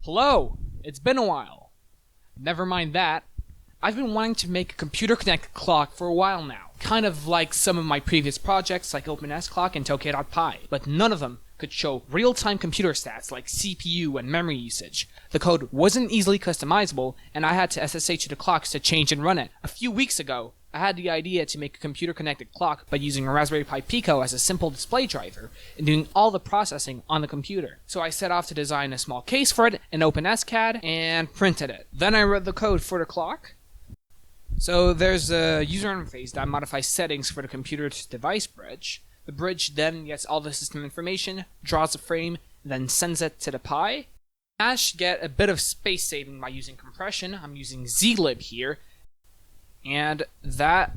Hello! It's been a while. Never mind that. I've been wanting to make a computer-connected clock for a while now. Kind of like some of my previous projects like OpenSClock and Tokay.Pi, but none of them could show real-time computer stats like CPU and memory usage. The code wasn't easily customizable, and I had to SSH the clocks to change and run it. A few weeks ago, I had the idea to make a computer-connected clock by using a Raspberry Pi Pico as a simple display driver and doing all the processing on the computer. So I set off to design a small case for it in OpenSCAD and printed it. Then I wrote the code for the clock. So there's a user interface that modifies settings for the computer-to-device bridge. The bridge then gets all the system information, draws a frame, then sends it to the Pi. I should get a bit of space saving by using compression. I'm using zlib here. And that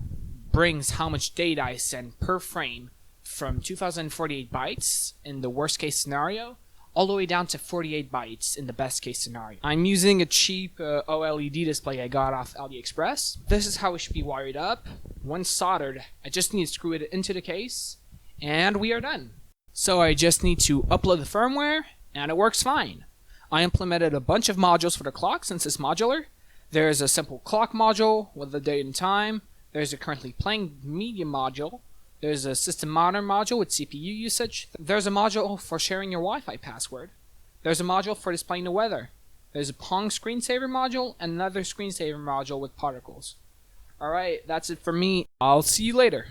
brings how much data I send per frame from 2048 bytes in the worst case scenario all the way down to 48 bytes in the best case scenario. I'm using a cheap OLED display I got off AliExpress. This is how it should be wired up. Once soldered, I just need to screw it into the case and we are done. So I just need to upload the firmware and it works fine. I implemented a bunch of modules for the clock since it's modular. There's a simple clock module with the date and time. There's a currently playing media module. There's a system monitor module with CPU usage. There's a module for sharing your Wi-Fi password. There's a module for displaying the weather. There's a Pong screensaver module and another screensaver module with particles. Alright, that's it for me. I'll see you later.